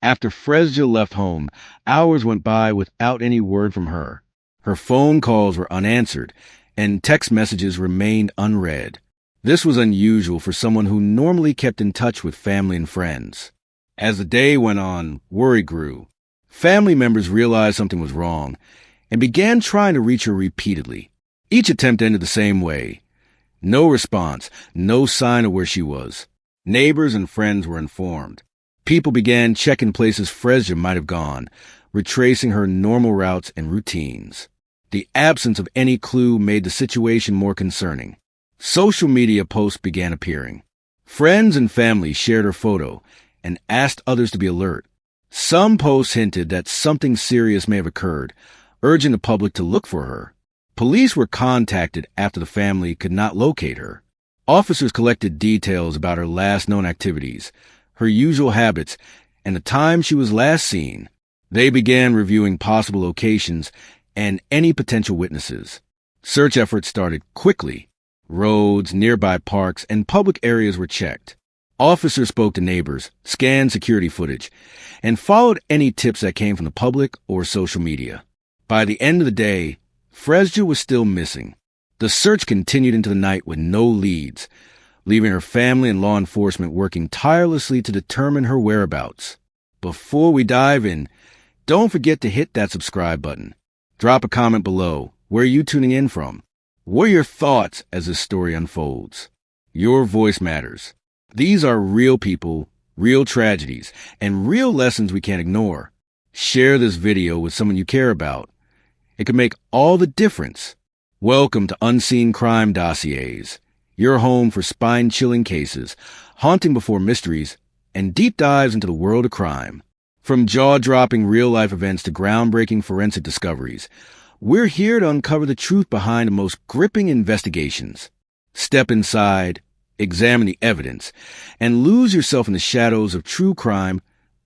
After Frezja left home, hours went by without any word from her. Her phone calls were unanswered, and text messages remained unread. This was unusual for someone who normally kept in touch with family and friends. As the day went on, worry grew. Family members realized something was wrong and began trying to reach her repeatedly. Each attempt ended the same way. No response, no sign of where she was. Neighbors and friends were informed. People began checking places Frezja might have gone, retracing her normal routes and routines. The absence of any clue made the situation more concerning. Social media posts began appearing. Friends and family shared her photo and asked others to be alert. Some posts hinted that something serious may have occurred, urging the public to look for her. Police were contacted after the family could not locate her. Officers collected details about her last known activities, her usual habits, and the time she was last seen. They began reviewing possible locations and any potential witnesses. Search efforts started quickly. Roads, nearby parks, and public areas were checked. Officers spoke to neighbors, scanned security footage, and followed any tips that came from the public or social media. By the end of the day, Frezja was still missing. The search continued into the night with no leads, leaving her family and law enforcement working tirelessly to determine her whereabouts. Before we dive in, don't forget to hit that subscribe button. Drop a comment below. Where are you tuning in from? What are your thoughts as this story unfolds? Your voice matters. These are real people, real tragedies, and real lessons we can't ignore. Share this video with someone you care about. It can make all the difference. Welcome to Unseen Crime Dossiers, your home for spine-chilling cases, haunting before mysteries, and deep dives into the world of crime. From jaw-dropping real-life events to groundbreaking forensic discoveries, we're here to uncover the truth behind the most gripping investigations. Step inside, examine the evidence, and lose yourself in the shadows of true crime.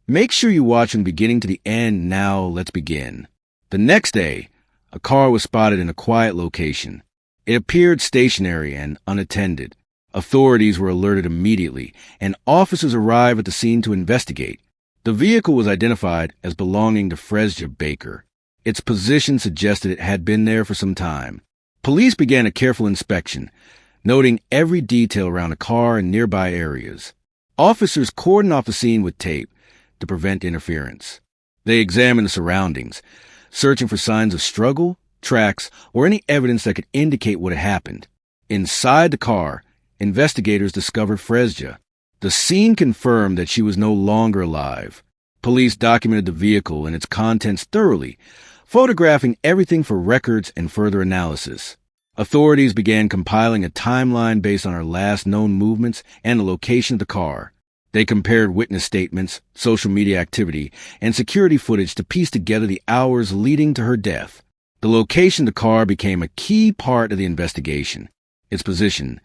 Make sure you watch from the beginning to the end. Now, let's begin. The next day, a car was spotted in a quiet location. It appeared stationary and unattended. Authorities were alerted immediately, and officers arrived at the scene to investigate. The vehicle was identified as belonging to Frezja Baker. Its position suggested it had been there for some time. Police began a careful inspection, noting every detail around the car and nearby areas. Officers cordoned off the scene with tape to prevent interference. They examined the surroundings, searching for signs of struggle, tracks, or any evidence that could indicate what had happened. Inside the car, investigators discovered Frezja. The scene confirmed that she was no longer alive. Police documented the vehicle and its contents thoroughly, photographing everything for records and further analysis. Authorities began compiling a timeline based on her last known movements and the location of the car. They compared witness statements, social media activity, and security footage to piece together the hours leading to her death. The location of the car became a key part of the investigation. Its position,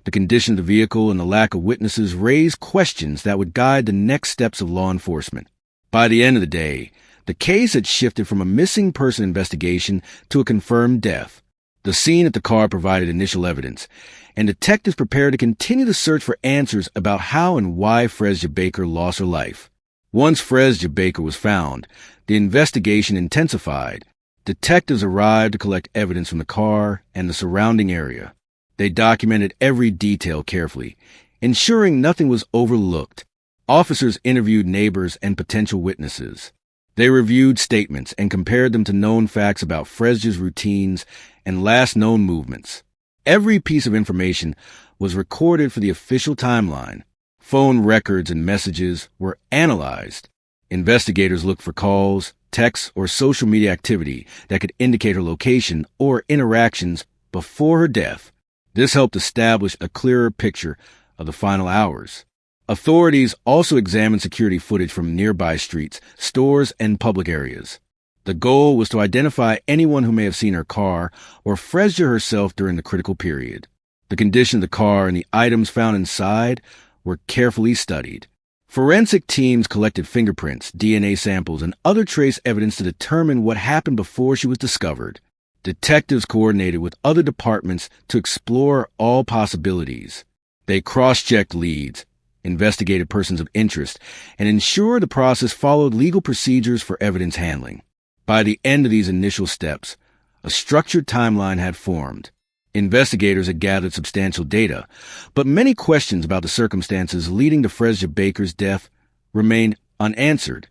the condition of the vehicle, and the lack of witnesses raised questions that would guide the next steps of law enforcement. By the end of the day, the case had shifted from a missing person investigation to a confirmed death. The scene at the car provided initial evidence, and detectives prepared to continue the search for answers about how and why Frezja Baker lost her life. Once Frezja Baker was found, the investigation intensified. Detectives arrived to collect evidence from the car and the surrounding area. They documented every detail carefully, ensuring nothing was overlooked. Officers interviewed neighbors and potential witnesses. They reviewed statements and compared them to known facts about Frezja's routines and last known movements. Every piece of information was recorded for the official timeline. Phone records and messages were analyzed. Investigators looked for calls, texts, or social media activity that could indicate her location or interactions before her death. This helped establish a clearer picture of the final hours. Authorities also examined security footage from nearby streets, stores, and public areas. The goal was to identify anyone who may have seen her car or Frezja herself during the critical period. The condition of the car and the items found inside were carefully studied. Forensic teams collected fingerprints, DNA samples, and other trace evidence to determine what happened before she was discovered. Detectives coordinated with other departments to explore all possibilities. They cross-checked leads, investigated persons of interest, and ensured the process followed legal procedures for evidence handling. By the end of these initial steps, a structured timeline had formed. Investigators had gathered substantial data, but many questions about the circumstances leading to Frezja Baker's death remained unanswered,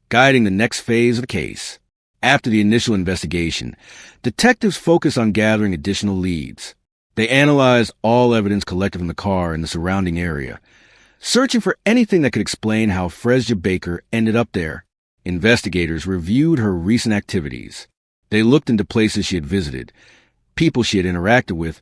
guiding the next phase of the case. After the initial investigation, detectives focused on gathering additional leads. They analyzed all evidence collected from the car and the surrounding area, searching for anything that could explain how Frezja Baker ended up there. Investigators reviewed her recent activities. They looked into places she had visited, people she had interacted with,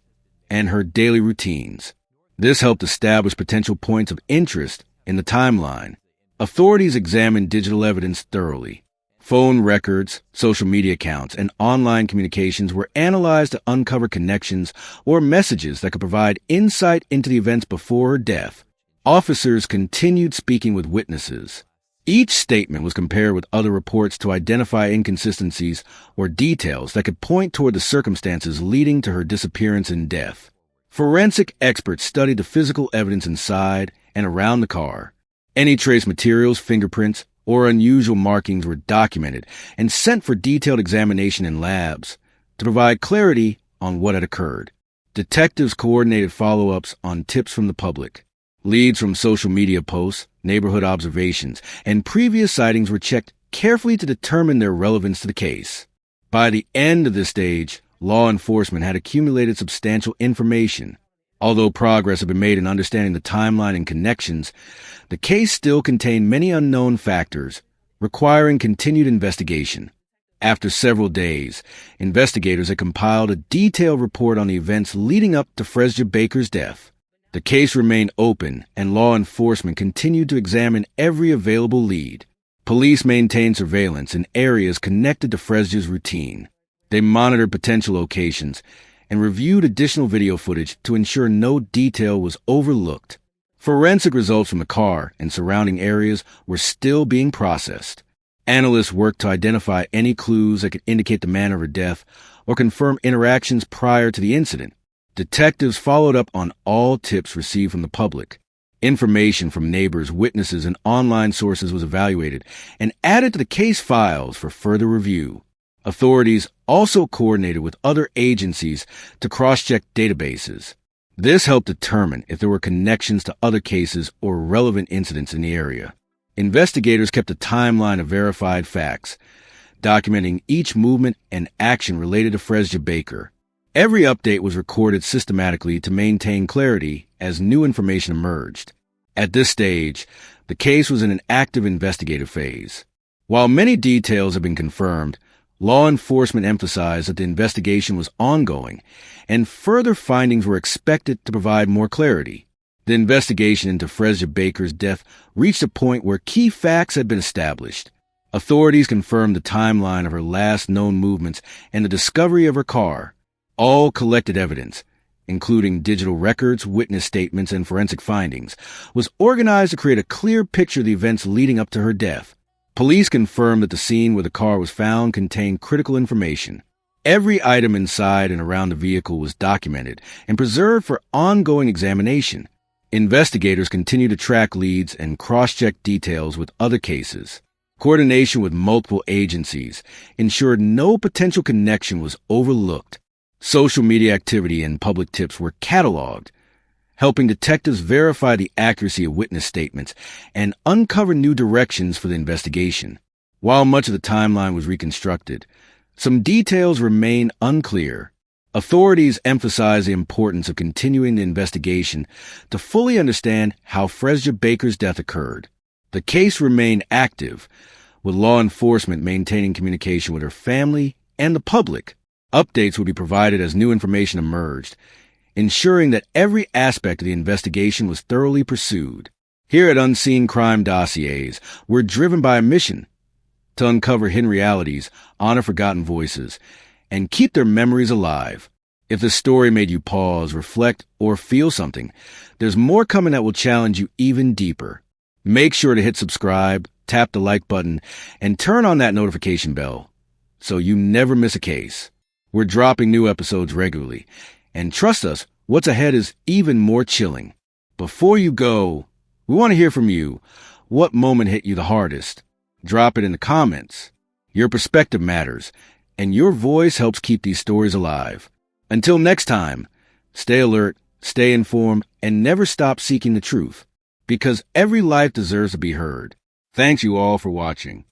and her daily routines. This helped establish potential points of interest in the timeline. Authorities examined digital evidence thoroughly. Phone records, social media accounts, and online communications were analyzed to uncover connections or messages that could provide insight into the events before her death. Officers continued speaking with witnesses. Each statement was compared with other reports to identify inconsistencies or details that could point toward the circumstances leading to her disappearance and death. Forensic experts studied the physical evidence inside and around the car. Any trace materials, fingerprints, or unusual markings were documented and sent for detailed examination in labs to provide clarity on what had occurred. Detectives coordinated follow-ups on tips from the public. Leads from social media posts, neighborhood observations, and previous sightings were checked carefully to determine their relevance to the case. By the end of this stage, law enforcement had accumulated substantial information. Although progress had been made in understanding the timeline and connections, the case still contained many unknown factors, requiring continued investigation. After several days, investigators had compiled a detailed report on the events leading up to Frezja Baker's death. The case remained open, and law enforcement continued to examine every available lead. Police maintained surveillance in areas connected to Frezja's routine. They monitored potential locations and reviewed additional video footage to ensure no detail was overlooked. Forensic results from the car and surrounding areas were still being processed. Analysts worked to identify any clues that could indicate the manner of her death or confirm interactions prior to the incident. Detectives followed up on all tips received from the public. Information from neighbors, witnesses, and online sources was evaluated and added to the case files for further review. Authorities also coordinated with other agencies to cross-check databases. This helped determine if there were connections to other cases or relevant incidents in the area. Investigators kept a timeline of verified facts, documenting each movement and action related to Frezja Baker. Every update was recorded systematically to maintain clarity as new information emerged. At this stage, the case was in an active investigative phase. While many details have been confirmed, law enforcement emphasized that the investigation was ongoing, and further findings were expected to provide more clarity. The investigation into Frezja Baker's death reached a point where key facts had been established. Authorities confirmed the timeline of her last known movements and the discovery of her car. All collected evidence, including digital records, witness statements, and forensic findings, was organized to create a clear picture of the events leading up to her death. Police confirmed that the scene where the car was found contained critical information. Every item inside and around the vehicle was documented and preserved for ongoing examination. Investigators continued to track leads and cross-check details with other cases. Coordination with multiple agencies ensured no potential connection was overlooked. Social media activity and public tips were cataloged, helping detectives verify the accuracy of witness statements and uncover new directions for the investigation. While much of the timeline was reconstructed, some details remain unclear. Authorities emphasized the importance of continuing the investigation to fully understand how Frezja Baker's death occurred. The case remained active, with law enforcement maintaining communication with her family and the public. Updates would be provided as new information emerged, ensuring that every aspect of the investigation was thoroughly pursued. Here at Unseen Crime Dossiers, we're driven by a mission to uncover hidden realities, honor forgotten voices, and keep their memories alive. If the story made you pause, reflect, or feel something, there's more coming that will challenge you even deeper. Make sure to hit subscribe, tap the like button, and turn on that notification bell so you never miss a case. We're dropping new episodes regularly, and trust us, what's ahead is even more chilling. Before you go, we want to hear from you. What moment hit you the hardest? Drop it in the comments. Your perspective matters, and your voice helps keep these stories alive. Until next time, stay alert, stay informed, and never stop seeking the truth, because every life deserves to be heard. Thanks you all for watching.